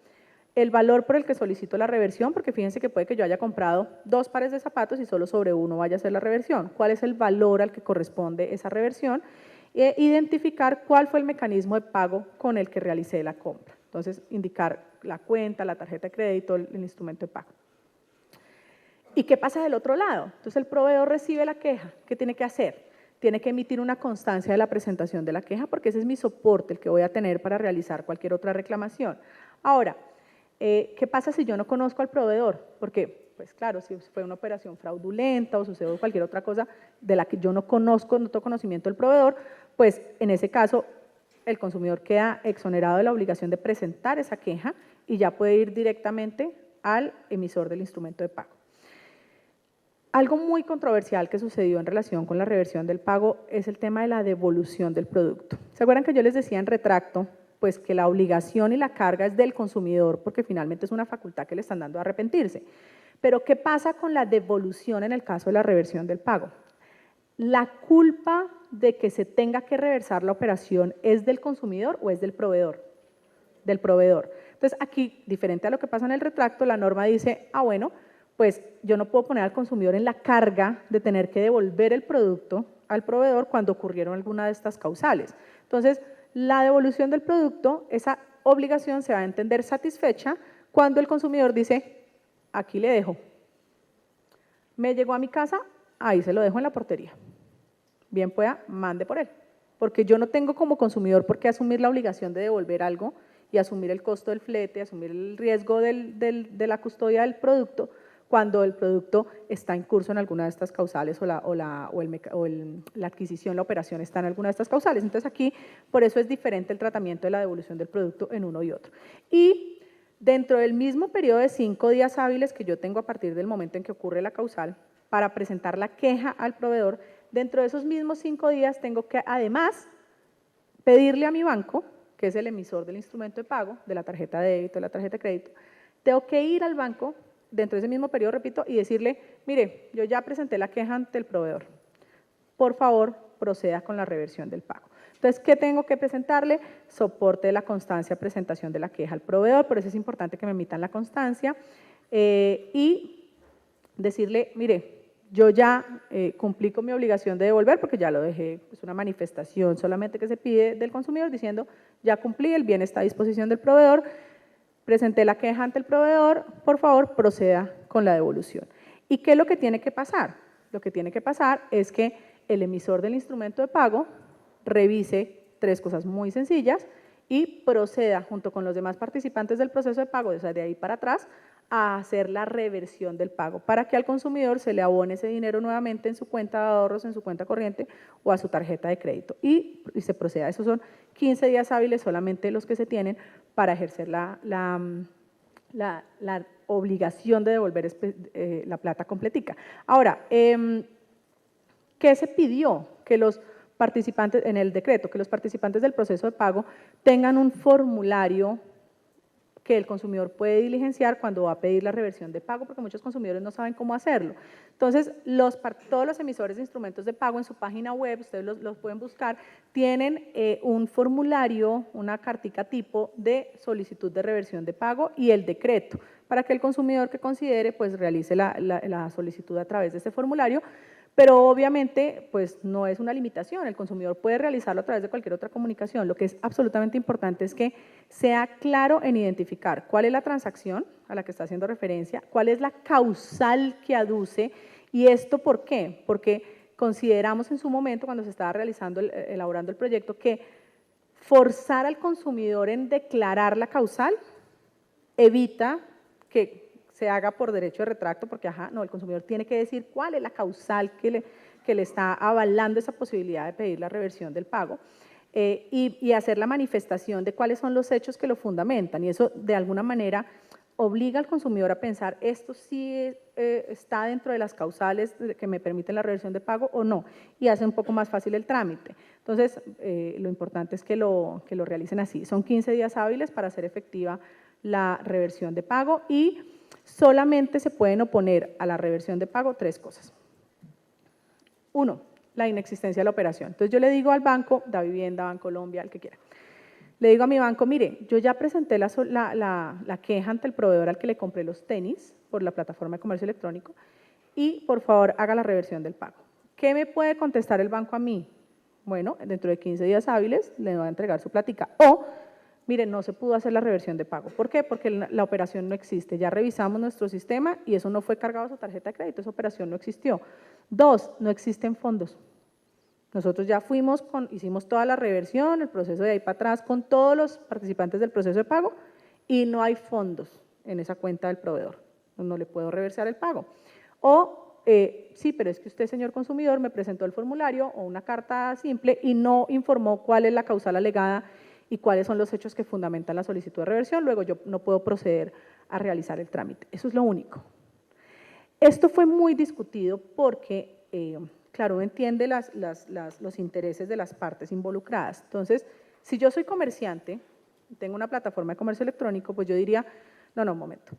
[SPEAKER 2] el valor por el que solicito la reversión, porque fíjense que puede que yo haya comprado 2 pares de zapatos y solo sobre uno vaya a hacer la reversión, cuál es el valor al que corresponde esa reversión, e identificar cuál fue el mecanismo de pago con el que realicé la compra. Entonces, indicar la cuenta, la tarjeta de crédito, el instrumento de pago. ¿Y qué pasa del otro lado? Entonces, el proveedor recibe la queja, ¿qué tiene que hacer? Tiene que emitir una constancia de la presentación de la queja, porque ese es mi soporte, el que voy a tener para realizar cualquier otra reclamación. Ahora, ¿qué pasa si yo no conozco al proveedor? Porque, pues claro, si fue una operación fraudulenta o sucedió cualquier otra cosa de la que yo no conozco, no tengo conocimiento del proveedor, pues en ese caso el consumidor queda exonerado de la obligación de presentar esa queja y ya puede ir directamente al emisor del instrumento de pago. Algo muy controversial que sucedió en relación con la reversión del pago es el tema de la devolución del producto. ¿Se acuerdan que yo les decía en retracto pues que la obligación y la carga es del consumidor porque finalmente es una facultad que le están dando a arrepentirse? Pero ¿qué pasa con la devolución en el caso de la reversión del pago? ¿La culpa de que se tenga que reversar la operación es del consumidor o es del proveedor? Del proveedor. Entonces aquí, diferente a lo que pasa en el retracto, la norma dice, bueno, pues yo no puedo poner al consumidor en la carga de tener que devolver el producto al proveedor cuando ocurrieron alguna de estas causales. Entonces, la devolución del producto, esa obligación se va a entender satisfecha cuando el consumidor dice, aquí le dejo. Me llegó a mi casa, ahí se lo dejo en la portería. Bien pueda, mande por él. Porque yo no tengo como consumidor por qué asumir la obligación de devolver algo y asumir el costo del flete, asumir el riesgo de la custodia del producto, cuando el producto está en curso en alguna de estas causales o la adquisición, la operación está en alguna de estas causales. Entonces aquí, por eso es diferente el tratamiento de la devolución del producto en uno y otro. Y dentro del mismo periodo de 5 días hábiles que yo tengo a partir del momento en que ocurre la causal, para presentar la queja al proveedor, dentro de esos mismos 5 días tengo que además pedirle a mi banco, que es el emisor del instrumento de pago, de la tarjeta de débito, de la tarjeta de crédito, tengo que ir al banco dentro de ese mismo periodo, repito, y decirle, mire, yo ya presenté la queja ante el proveedor, por favor, proceda con la reversión del pago. Entonces, ¿qué tengo que presentarle? Soporte de la constancia, presentación de la queja al proveedor, por eso es importante que me emitan la constancia, y decirle, mire, yo ya cumplí con mi obligación de devolver porque ya lo dejé, es una manifestación solamente que se pide del consumidor diciendo, ya cumplí, el bien está a disposición del proveedor, presenté la queja ante el proveedor, por favor, proceda con la devolución. ¿Y qué es lo que tiene que pasar? Lo que tiene que pasar es que el emisor del instrumento de pago revise 3 cosas muy sencillas y proceda junto con los demás participantes del proceso de pago, o sea, de ahí para atrás, a hacer la reversión del pago para que al consumidor se le abone ese dinero nuevamente en su cuenta de ahorros, en su cuenta corriente o a su tarjeta de crédito y se proceda. Esos son 15 días hábiles solamente los que se tienen para ejercer la obligación de devolver la plata completica. Ahora, ¿qué se pidió? Que los participantes, en el decreto, que los participantes del proceso de pago tengan un formulario que el consumidor puede diligenciar cuando va a pedir la reversión de pago, porque muchos consumidores no saben cómo hacerlo. Entonces, todos los emisores de instrumentos de pago en su página web, ustedes los pueden buscar, tienen un formulario, una cartica tipo de solicitud de reversión de pago y el decreto, para que el consumidor que considere, pues realice la solicitud a través de este formulario. Pero obviamente, pues no es una limitación, el consumidor puede realizarlo a través de cualquier otra comunicación. Lo que es absolutamente importante es que sea claro en identificar cuál es la transacción a la que está haciendo referencia, cuál es la causal que aduce, y esto ¿por qué? Porque consideramos en su momento, cuando se estaba elaborando el proyecto, que forzar al consumidor en declarar la causal evita que se haga por derecho de retracto, porque el consumidor tiene que decir cuál es la causal que le está avalando esa posibilidad de pedir la reversión del pago y hacer la manifestación de cuáles son los hechos que lo fundamentan, y eso de alguna manera obliga al consumidor a pensar, esto sí está dentro de las causales que me permiten la reversión de pago o no, y hace un poco más fácil el trámite. Entonces, lo importante es que lo realicen así. Son 15 días hábiles para hacer efectiva la reversión de pago y solamente se pueden oponer a la reversión de pago 3 cosas. 1, la inexistencia de la operación. Entonces yo le digo al banco, Davivienda, Bancolombia, el que quiera, le digo a mi banco, mire, yo ya presenté la queja ante el proveedor al que le compré los tenis por la plataforma de comercio electrónico y por favor haga la reversión del pago. ¿Qué me puede contestar el banco a mí? Bueno, dentro de 15 días hábiles le va a entregar su plática o mire, no se pudo hacer la reversión de pago. ¿Por qué? Porque la operación no existe. Ya revisamos nuestro sistema y eso no fue cargado a su tarjeta de crédito, esa operación no existió. 2, no existen fondos. Nosotros ya hicimos toda la reversión, el proceso de ahí para atrás con todos los participantes del proceso de pago y no hay fondos en esa cuenta del proveedor. No le puedo reversar el pago. O, sí, pero es que usted, señor consumidor, me presentó el formulario o una carta simple y no informó cuál es la causal alegada y cuáles son los hechos que fundamentan la solicitud de reversión, luego yo no puedo proceder a realizar el trámite. Eso es lo único. Esto fue muy discutido porque, claro, uno entiende los intereses de las partes involucradas. Entonces, si yo soy comerciante, tengo una plataforma de comercio electrónico, pues yo diría, no, un momento,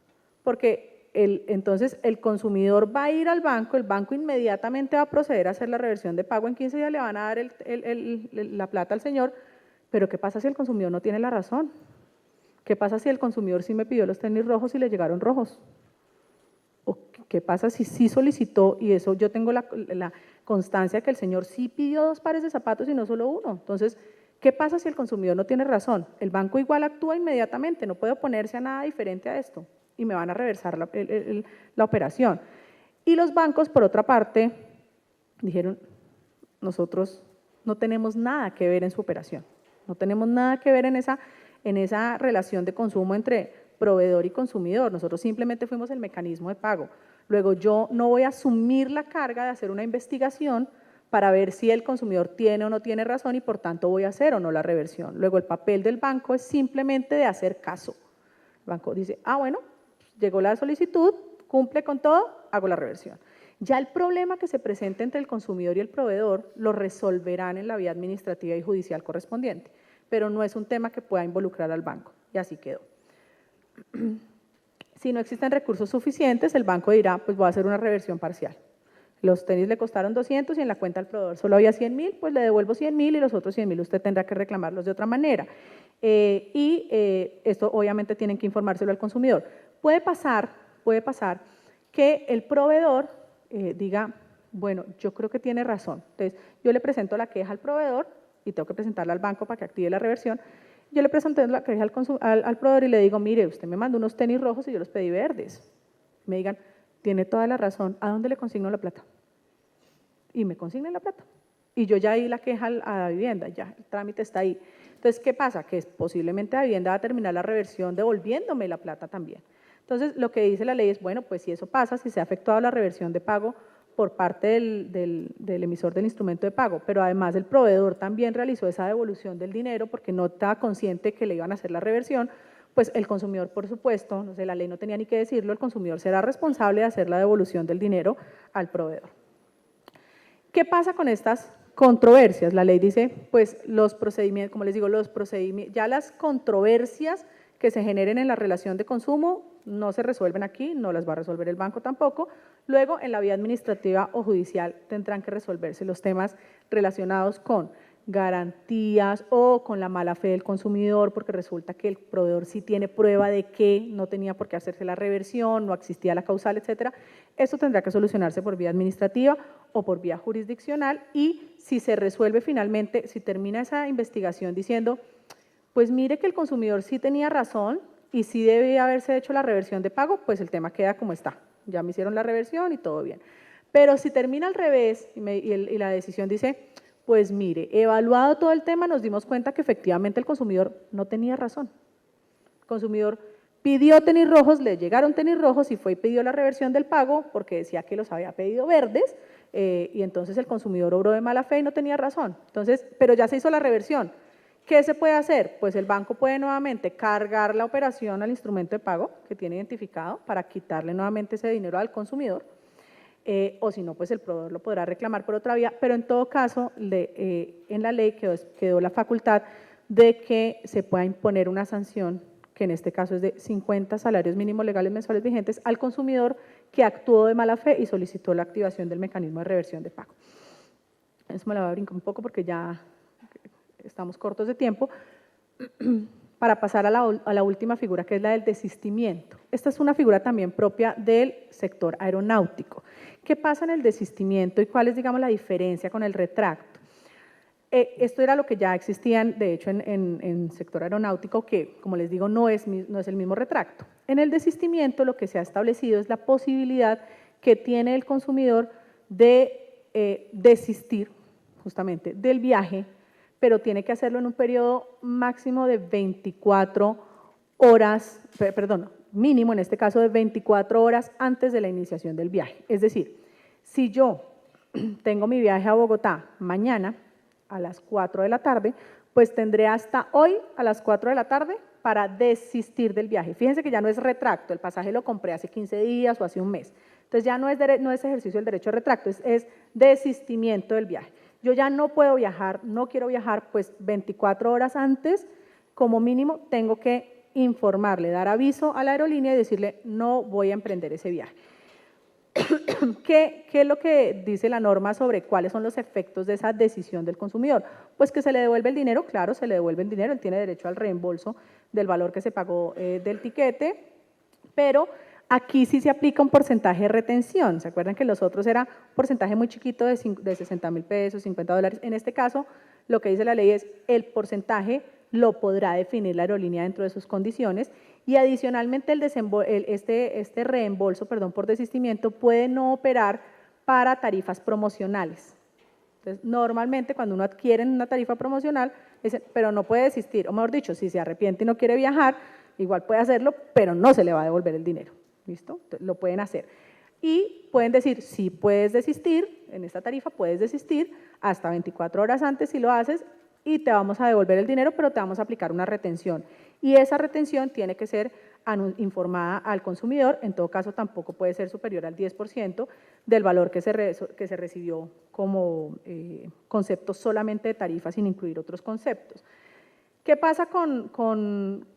[SPEAKER 2] porque entonces el consumidor va a ir al banco, el banco inmediatamente va a proceder a hacer la reversión de pago, en 15 días le van a dar la plata al señor. Pero ¿qué pasa si el consumidor no tiene la razón? ¿Qué pasa si el consumidor sí me pidió los tenis rojos y le llegaron rojos? ¿O qué pasa si sí solicitó, y eso yo tengo la constancia que el señor sí pidió 2 pares de zapatos y no solo uno? Entonces, ¿qué pasa si el consumidor no tiene razón? El banco igual actúa inmediatamente, no puede oponerse a nada diferente a esto y me van a reversar la operación. Y los bancos, por otra parte, dijeron, nosotros no tenemos nada que ver en su operación. No tenemos nada que ver en esa relación de consumo entre proveedor y consumidor. Nosotros simplemente fuimos el mecanismo de pago. Luego yo no voy a asumir la carga de hacer una investigación para ver si el consumidor tiene o no tiene razón y por tanto voy a hacer o no la reversión. Luego el papel del banco es simplemente de hacer caso. El banco dice, bueno, llegó la solicitud, cumple con todo, hago la reversión. Ya el problema que se presente entre el consumidor y el proveedor lo resolverán en la vía administrativa y judicial correspondiente, pero no es un tema que pueda involucrar al banco, y así quedó. Si no existen recursos suficientes, el banco dirá, pues voy a hacer una reversión parcial. Los tenis le costaron 200 y en la cuenta del proveedor solo había 100.000, pues le devuelvo 100.000 y los otros 100.000 usted tendrá que reclamarlos de otra manera. Esto obviamente tienen que informárselo al consumidor. Puede pasar que el proveedor diga, bueno, yo creo que tiene razón. Entonces, yo le presento la queja al proveedor y tengo que presentarla al banco para que active la reversión. Yo le presenté la queja al proveedor y le digo, mire, usted me mandó unos tenis rojos y yo los pedí verdes. Me digan, tiene toda la razón, ¿a dónde le consigno la plata? Y me consignen la plata. y yo ya di la queja a la vivienda, ya el trámite está ahí. Entonces, ¿qué pasa? Que posiblemente la vivienda va a terminar la reversión devolviéndome la plata también. Entonces, lo que dice la ley es, bueno, pues si eso pasa, si se ha efectuado la reversión de pago por parte del emisor del instrumento de pago, pero además el proveedor también realizó esa devolución del dinero porque no estaba consciente que le iban a hacer la reversión, pues el consumidor, por supuesto, no sé, la ley no tenía ni que decirlo, el consumidor será responsable de hacer la devolución del dinero al proveedor. ¿Qué pasa con estas controversias? La ley dice, pues los procedimientos, como les digo, ya las controversias que se generen en la relación de consumo no se resuelven aquí, no las va a resolver el banco tampoco. Luego, en la vía administrativa o judicial tendrán que resolverse los temas relacionados con garantías o con la mala fe del consumidor, porque resulta que el proveedor sí tiene prueba de que no tenía por qué hacerse la reversión, no existía la causal, etcétera. Esto tendrá que solucionarse por vía administrativa o por vía jurisdiccional, y si se resuelve finalmente, si termina esa investigación diciendo, pues mire que el consumidor sí tenía razón y sí debía haberse hecho la reversión de pago, pues el tema queda como está. Ya me hicieron la reversión y todo bien. Pero si termina al revés y la decisión dice, pues mire, evaluado todo el tema, nos dimos cuenta que efectivamente el consumidor no tenía razón. El consumidor pidió tenis rojos, le llegaron tenis rojos y fue y pidió la reversión del pago porque decía que los había pedido verdes, y entonces el consumidor obró de mala fe y no tenía razón. Entonces, pero ya se hizo la reversión. ¿Qué se puede hacer? Pues el banco puede nuevamente cargar la operación al instrumento de pago que tiene identificado para quitarle nuevamente ese dinero al consumidor, o si no, pues el proveedor lo podrá reclamar por otra vía, pero en todo caso, en la ley quedó la facultad de que se pueda imponer una sanción, que en este caso es de 50 salarios mínimos legales mensuales vigentes, al consumidor que actuó de mala fe y solicitó la activación del mecanismo de reversión de pago. Eso me la voy a brincar un poco porque ya estamos cortos de tiempo, para pasar a la última figura, que es la del desistimiento. Esta es una figura también propia del sector aeronáutico. ¿Qué pasa en el desistimiento y cuál es, digamos, la diferencia con el retracto? Esto era lo que ya existía, de hecho, en el sector aeronáutico, que, como les digo, no es el mismo retracto. En el desistimiento lo que se ha establecido es la posibilidad que tiene el consumidor de desistir justamente del viaje, pero tiene que hacerlo en un periodo máximo de 24 horas, perdón, mínimo en este caso de 24 horas antes de la iniciación del viaje. Es decir, si yo tengo mi viaje a Bogotá mañana a las 4 de la tarde, pues tendré hasta hoy a las 4 de la tarde para desistir del viaje. Fíjense que ya no es retracto, el pasaje lo compré hace 15 días o hace un mes. Entonces ya no es ejercicio del derecho de retracto, es desistimiento del viaje. Yo ya no puedo viajar, no quiero viajar, pues 24 horas antes, como mínimo, tengo que informarle, dar aviso a la aerolínea y decirle, no voy a emprender ese viaje. ¿Qué es lo que dice la norma sobre cuáles son los efectos de esa decisión del consumidor? Pues que se le devuelve el dinero, claro, se le devuelve el dinero, él tiene derecho al reembolso del valor que se pagó del tiquete, pero aquí sí se aplica un porcentaje de retención. ¿Se acuerdan que los otros era un porcentaje muy chiquito de 60.000 pesos, $50? En este caso, lo que dice la ley es el porcentaje lo podrá definir la aerolínea dentro de sus condiciones, y adicionalmente este reembolso por desistimiento puede no operar para tarifas promocionales. Entonces, normalmente cuando uno adquiere una tarifa promocional, pero no puede desistir, o mejor dicho, si se arrepiente y no quiere viajar, igual puede hacerlo, pero no se le va a devolver el dinero. ¿Listo? Lo pueden hacer. Y pueden decir, si puedes desistir, en esta tarifa puedes desistir hasta 24 horas antes si lo haces, y te vamos a devolver el dinero, pero te vamos a aplicar una retención. Y esa retención tiene que ser informada al consumidor, en todo caso tampoco puede ser superior al 10% del valor que se recibió como concepto solamente de tarifa, sin incluir otros conceptos. ¿Qué pasa con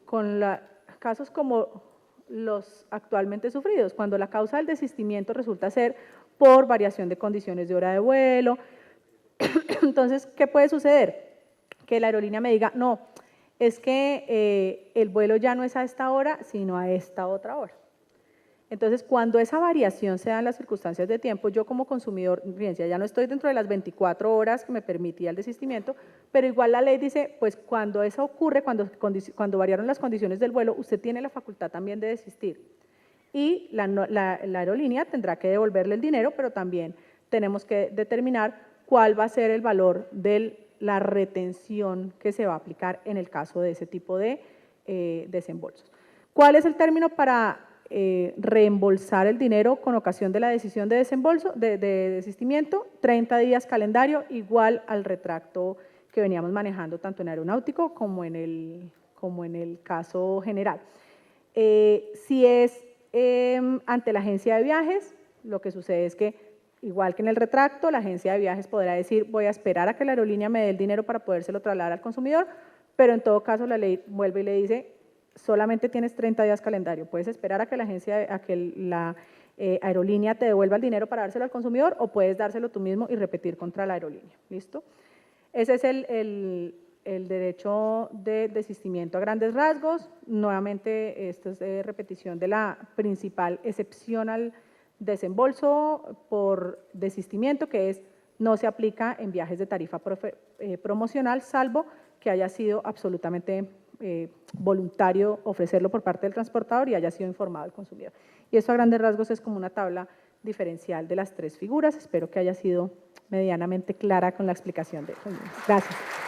[SPEAKER 2] casos como los actualmente sufridos? Cuando la causa del desistimiento resulta ser por variación de condiciones de hora de vuelo. Entonces, ¿qué puede suceder? Que la aerolínea me diga, no, es que el vuelo ya no es a esta hora, sino a esta otra hora. Entonces, cuando esa variación se da en las circunstancias de tiempo, yo como consumidor, fíjense, ya no estoy dentro de las 24 horas que me permitía el desistimiento, pero igual la ley dice, pues cuando eso ocurre, cuando variaron las condiciones del vuelo, usted tiene la facultad también de desistir. Y la aerolínea tendrá que devolverle el dinero, pero también tenemos que determinar cuál va a ser el valor de la retención que se va a aplicar en el caso de ese tipo de desembolsos. ¿Cuál es el término para reembolsar el dinero con ocasión de la decisión de desembolso, de desistimiento? 30 días calendario, igual al retracto que veníamos manejando tanto en aeronáutico como en el caso general. Si es ante la agencia de viajes, lo que sucede es que, igual que en el retracto, la agencia de viajes podrá decir, voy a esperar a que la aerolínea me dé el dinero para podérselo trasladar al consumidor, pero en todo caso la ley vuelve y le dice, solamente tienes 30 días calendario, puedes esperar a que la aerolínea te devuelva el dinero para dárselo al consumidor o puedes dárselo tú mismo y repetir contra la aerolínea, ¿listo? Ese es el derecho de desistimiento a grandes rasgos. Nuevamente, esto es repetición de la principal excepción al desembolso por desistimiento, que es no se aplica en viajes de tarifa promocional, salvo que haya sido absolutamente voluntario ofrecerlo por parte del transportador y haya sido informado el consumidor. Y eso a grandes rasgos es como una tabla diferencial de las tres figuras. Espero que haya sido medianamente clara con la explicación de ello. Gracias.